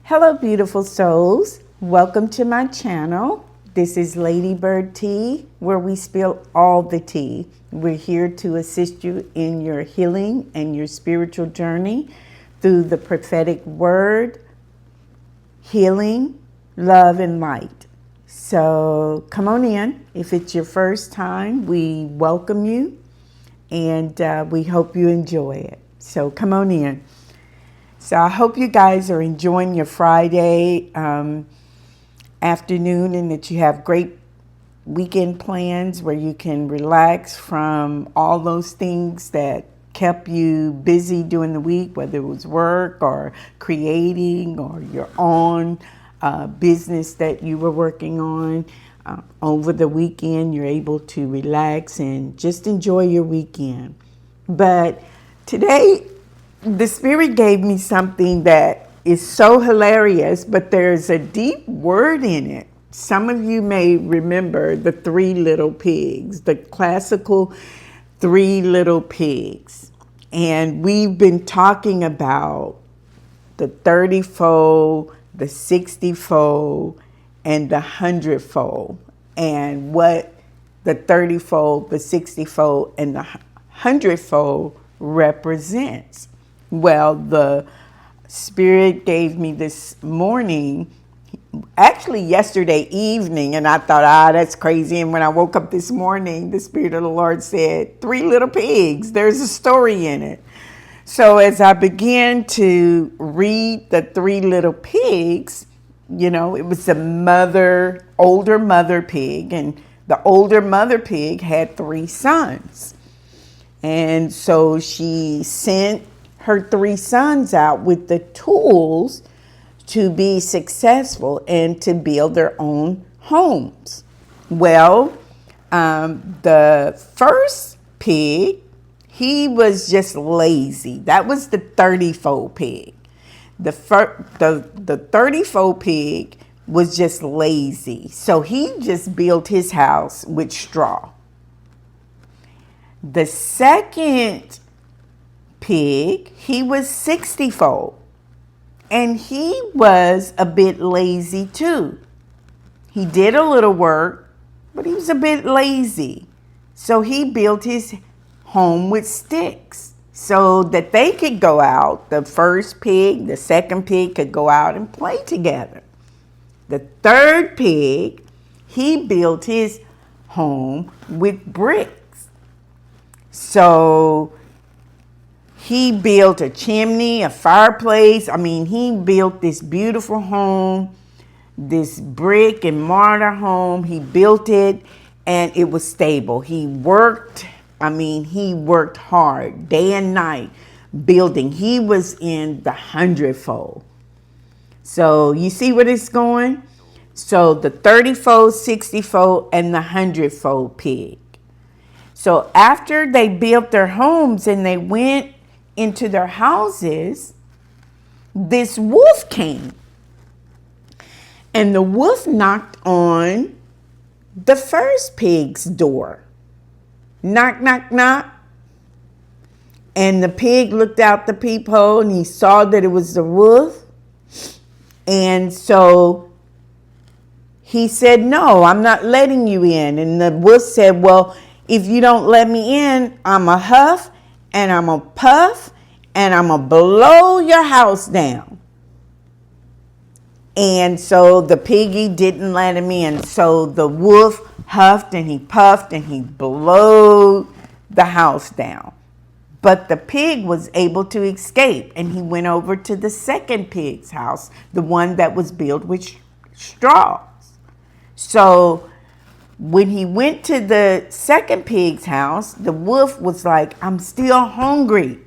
Hello, beautiful souls. Welcome to my channel. This is Ladybyrd-T, where we spill all the tea. We're here to assist you in your healing and your spiritual journey through the prophetic word, healing, love, and light. So come on in. If it's your first time, we welcome you and we hope you enjoy it. So come on in. So I hope you guys are enjoying your Friday afternoon and that you have great weekend plans where you can relax from all those things that kept you busy during the week, whether it was work or creating or your own business that you were working on. Over the weekend, you're able to relax and just enjoy your weekend. But today, the Spirit gave me something that is so hilarious, but there's a deep word in it. Some of you may remember the Three Little Pigs, the classical Three Little Pigs. And we've been talking about the 30-fold, the 60-fold, and the 100-fold, and what the 30-fold, the 60-fold, and the 100-fold represents. Well, the Spirit gave me this morning, actually yesterday evening, and I thought, that's crazy. And when I woke up this morning, the Spirit of the Lord said, Three Little Pigs, there's a story in it. So as I began to read the Three Little Pigs, you know, it was the older mother pig, and the older mother pig had 3 sons. And so she sent her 3 sons out with the tools to be successful and to build their own homes. Well, the first pig, he was just lazy. That was the 30-fold pig. The 30-fold pig was just lazy. So he just built his house with straw. The second pig, he was 60-fold. And he was a bit lazy too. He did a little work, but he was a bit lazy. So he built his home with sticks so that they could go out. The first pig, the second pig could go out and play together. The third pig, he built his home with bricks. So he built a chimney, a fireplace. I mean, he built this beautiful home, this brick and mortar home. He built it and it was stable. He worked hard day and night building. He was in the 100-fold. So you see where it's going? So the 30-fold, 60-fold, and the 100-fold pig. So after they built their homes and they went into their houses, this wolf came. And the wolf knocked on the first pig's door. Knock, knock, knock. And the pig looked out the peephole and he saw that it was the wolf. And so he said, no, I'm not letting you in. And the wolf said, well, if you don't let me in, I'm a huff and I'm a puff and I'm going to blow your house down. And so the piggy didn't let him in. So the wolf huffed and he puffed and he blew the house down. But the pig was able to escape and he went over to the second pig's house, the one that was built with straws. So when he went to the second pig's house, the wolf was like, I'm still hungry.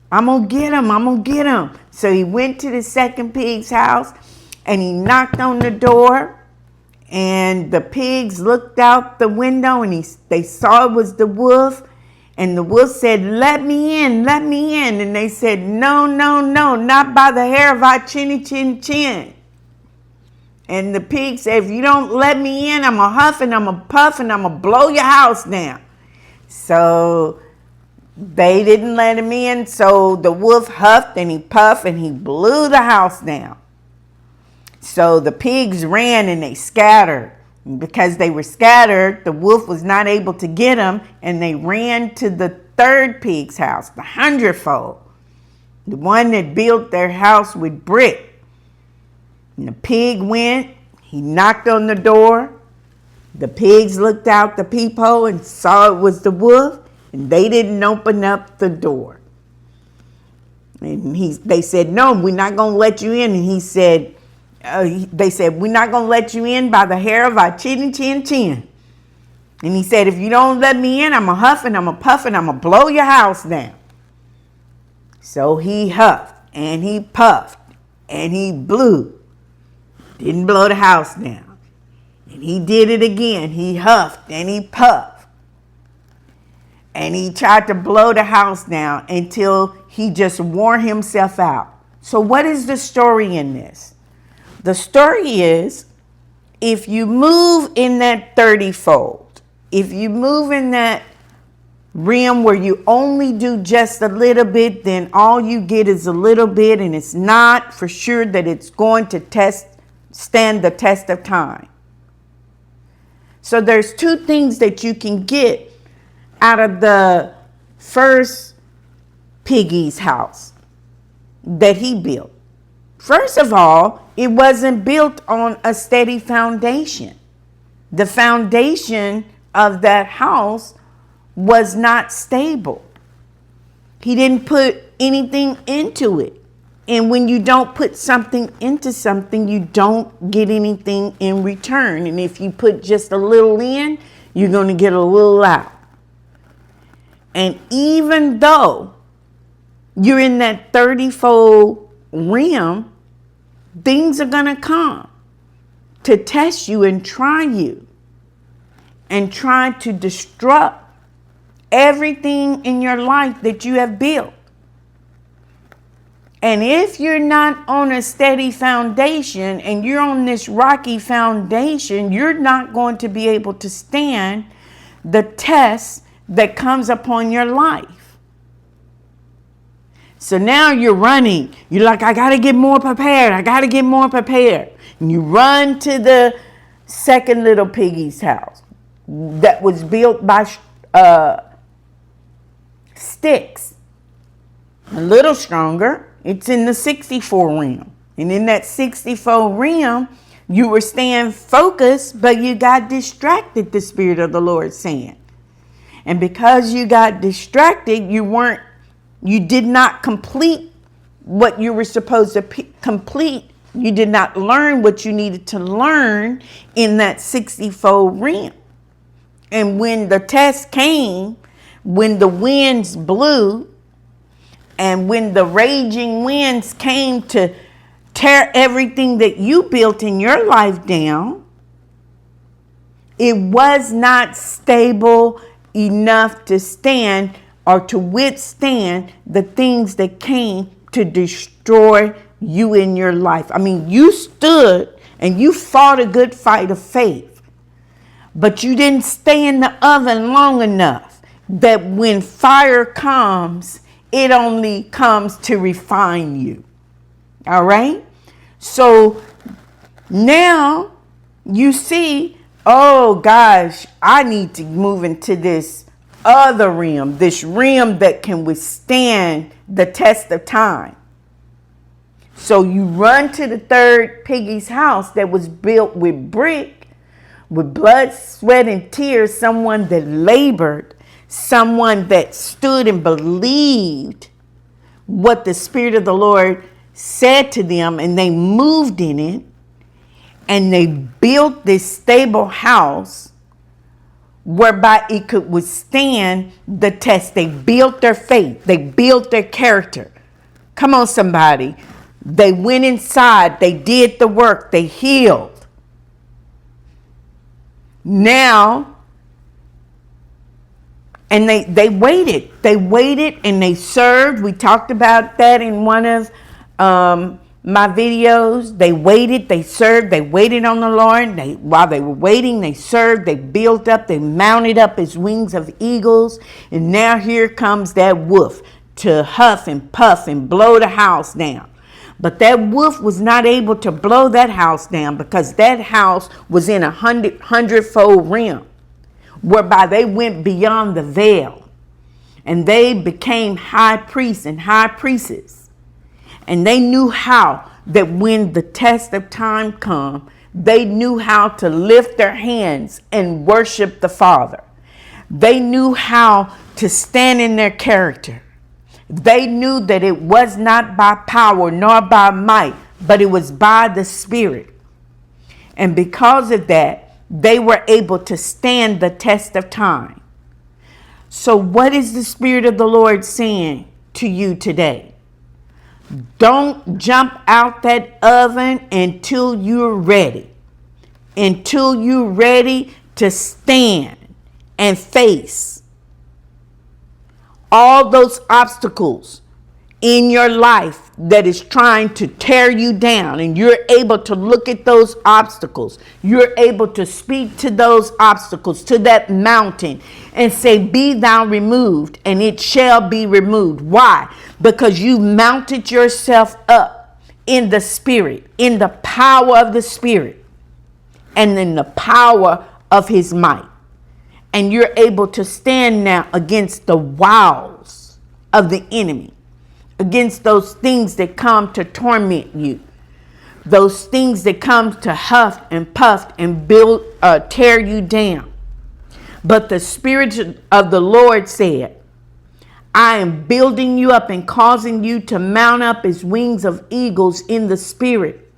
I'm going to get him. I'm going to get him. So he went to the second pig's house and he knocked on the door. And the pigs looked out the window and they saw it was the wolf. And the wolf said, let me in, let me in. And they said, no, no, no, not by the hair of our chinny chin chin. And the pig said, if you don't let me in, I'm going to huff and I'm going to puff and I'm going to blow your house down. So They didn't let him in, so the wolf huffed and he puffed and he blew the house down. So the pigs ran and they scattered. Because they were scattered, the wolf was not able to get them, and they ran to the third pig's house, the hundredfold, the one that built their house with brick. And the pig went, he knocked on the door. The pigs looked out the peephole and saw it was the wolf, and they didn't open up the door. And they said, no, we're not going to let you in. And he said, they said, we're not going to let you in by the hair of our chinny chin chin. And he said, if you don't let me in, I'm going to huff and I'm going to puff and I'm going to blow your house down. So he huffed and he puffed and he blew. Didn't blow the house down. And he did it again. He huffed and he puffed. And he tried to blow the house down until he just wore himself out. So what is the story in this? The story is, if you move in that 30-fold, if you move in that realm where you only do just a little bit, then all you get is a little bit, and it's not for sure that it's going to stand the test of time. So there's two things that you can get out of the first piggy's house that he built. First of all, it wasn't built on a steady foundation. The foundation of that house was not stable. He didn't put anything into it. And when you don't put something into something, you don't get anything in return. And if you put just a little in, you're going to get a little out. And even though you're in that 30-fold realm, things are going to come to test you and try you and try to disrupt everything in your life that you have built. And if you're not on a steady foundation and you're on this rocky foundation, you're not going to be able to stand the test that comes upon your life. So now you're running. You're like, I got to get more prepared. I got to get more prepared. And you run to the second little piggy's house that was built by sticks. A little stronger. It's in the 64 realm. And in that 64 realm, you were staying focused, but you got distracted, the Spirit of the Lord saying. And because you got distracted, you did not complete what you were supposed to complete. You did not learn what you needed to learn in that 60-fold realm. And when the test came, when the winds blew, and when the raging winds came to tear everything that you built in your life down, it was not stable enough to stand or to withstand the things that came to destroy you in your life. I mean, you stood and you fought a good fight of faith, but you didn't stay in the oven long enough that when fire comes, it only comes to refine you. All right? So now you see, oh gosh, I need to move into this other realm, this realm that can withstand the test of time. So you run to the third piggy's house that was built with brick, with blood, sweat, and tears, someone that labored, someone that stood and believed what the Spirit of the Lord said to them, and they moved in it, and they built this stable house whereby it could withstand the test. They built their faith. They built their character. Come on, somebody. They went inside. They did the work. They healed. Now, and they waited. They waited and they served. We talked about that in one of my videos, they waited, they served, they waited on the Lord. While they were waiting, they served, they built up, they mounted up as wings of eagles. And now here comes that wolf to huff and puff and blow the house down. But that wolf was not able to blow that house down, because that house was in a hundredfold realm, whereby they went beyond the veil, and they became high priests and high priestesses. And they knew how that when the test of time come, they knew how to lift their hands and worship the Father. They knew how to stand in their character. They knew that it was not by power nor by might, but it was by the Spirit. And because of that, they were able to stand the test of time. So what is the Spirit of the Lord saying to you today? Don't jump out that oven until you're ready. Until you're ready to stand and face all those obstacles in your life that is trying to tear you down, and you're able to look at those obstacles. You're able to speak to those obstacles, to that mountain, and say, be thou removed, and it shall be removed. Why? Because you mounted yourself up in the Spirit, in the power of the Spirit, and in the power of his might. And you're able to stand now against the wiles of the enemy, against those things that come to torment you, those things that come to huff and puff and tear you down. But the Spirit of the Lord said, I am building you up and causing you to mount up as wings of eagles in the Spirit.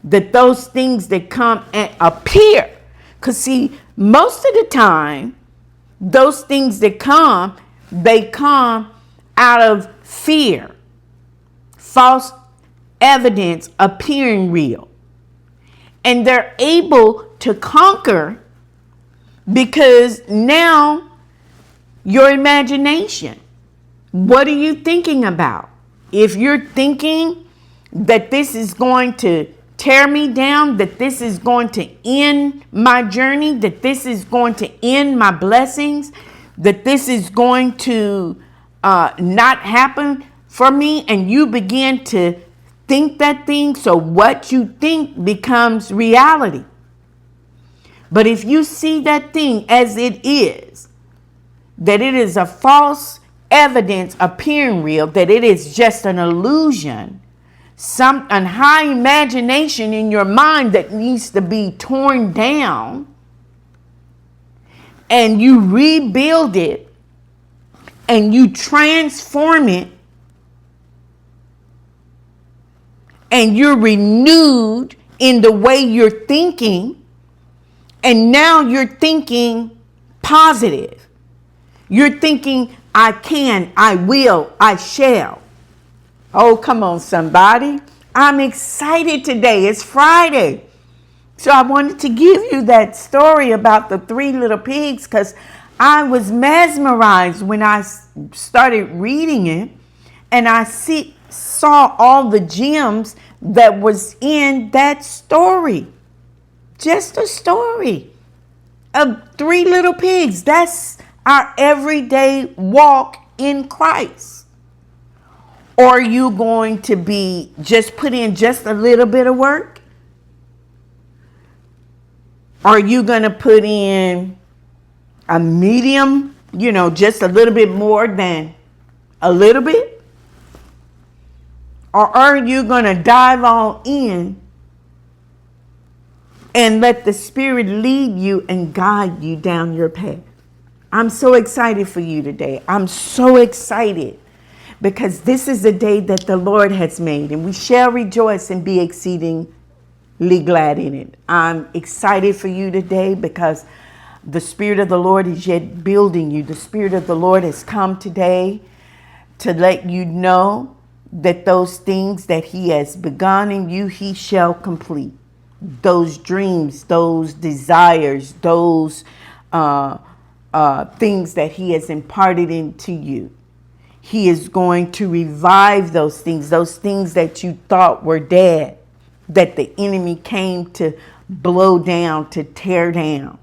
That those things that come and appear, because see, most of the time, those things that come, they come out of fear, false evidence appearing real. And they're able to conquer because now your imagination, what are you thinking about? If you're thinking that this is going to tear me down, that this is going to end my journey, that this is going to end my blessings, that this is going to not happen for me, and you begin to think that thing, so what you think becomes reality. But if you see that thing as it is, that it is a false evidence appearing real, that it is just an illusion, a high imagination in your mind that needs to be torn down, and you rebuild it and you transform it, and you're renewed in the way you're thinking, and now you're thinking positive. You're thinking, I can, I will, I shall. Oh, come on, somebody. I'm excited today. It's Friday. So I wanted to give you that story about the 3 little pigs, because I was mesmerized when I started reading it, and I saw all the gems that was in that story. Just a story of 3 little pigs. That's our everyday walk in Christ. Or are you going to be just put in just a little bit of work? Are you going to put in a medium, just a little bit more than a little bit? Or are you going to dive all in and let the Spirit lead you and guide you down your path? I'm so excited for you today. I'm so excited, because this is the day that the Lord has made, and we shall rejoice and be exceedingly glad in it. I'm excited for you today because the Spirit of the Lord is yet building you. The Spirit of the Lord has come today to let you know that those things that he has begun in you, he shall complete. Those dreams, those desires, those things that he has imparted into you, He is going to revive those things that you thought were dead, that the enemy came to blow down, to tear down.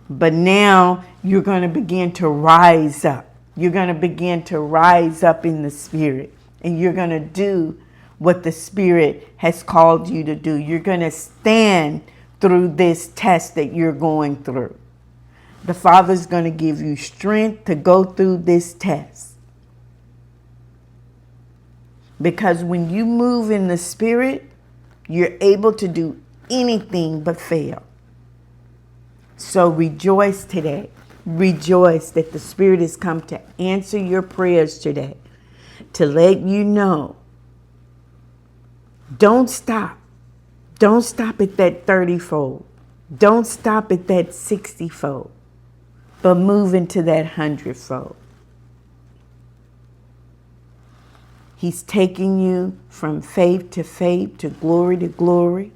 But now you're going to begin to rise up. You're going to begin to rise up in the Spirit, and you're going to do what the Spirit has called you to do. You're going to stand through this test that you're going through. The Father's going to give you strength to go through this test. Because when you move in the Spirit, you're able to do anything but fail. So rejoice today. Rejoice that the Spirit has come to answer your prayers today, to let you know. Don't stop. Don't stop at that 30-fold. Don't stop at that 60-fold, but move into that 100-fold. He's taking you from faith, to glory to glory.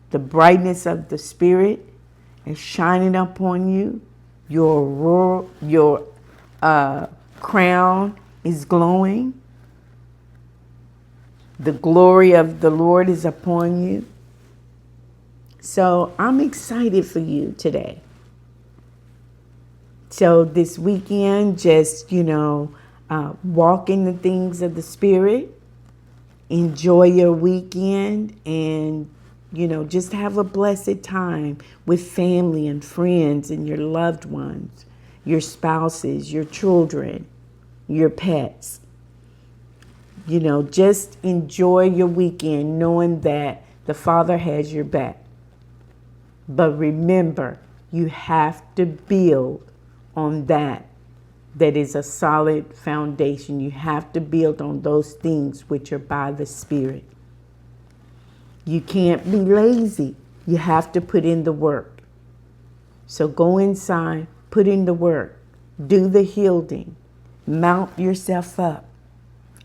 The brightness of the Spirit is shining up on you. Your crown is glowing. The glory of the Lord is upon you. So I'm excited for you today. So this weekend, just, walk in the things of the Spirit. Enjoy your weekend and, just have a blessed time with family and friends and your loved ones, your spouses, your children, your pets. Just enjoy your weekend knowing that the Father has your back. But remember, you have to build on that is a solid foundation. You have to build on those things which are by the Spirit. You can't be lazy. You have to put in the work. So go inside, put in the work, do the healing, mount yourself up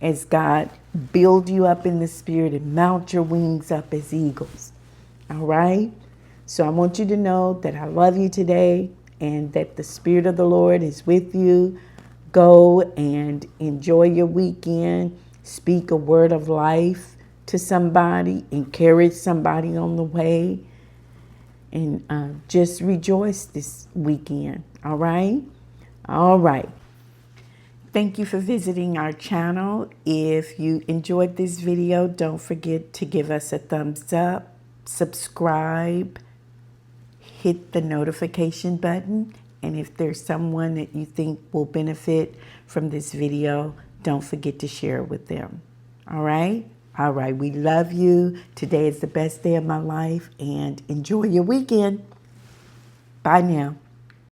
as God build you up in the Spirit and mount your wings up as eagles. All right? So I want you to know that I love you today and that the Spirit of the Lord is with you. Go and enjoy your weekend. Speak a word of life to somebody. Encourage somebody on the way. And just rejoice this weekend. All right? All right. Thank you for visiting our channel. If you enjoyed this video, don't forget to give us a thumbs up, subscribe, hit the notification button. And if there's someone that you think will benefit from this video, don't forget to share it with them. All right? All right. We love you. Today is the best day of my life, and enjoy your weekend. Bye now.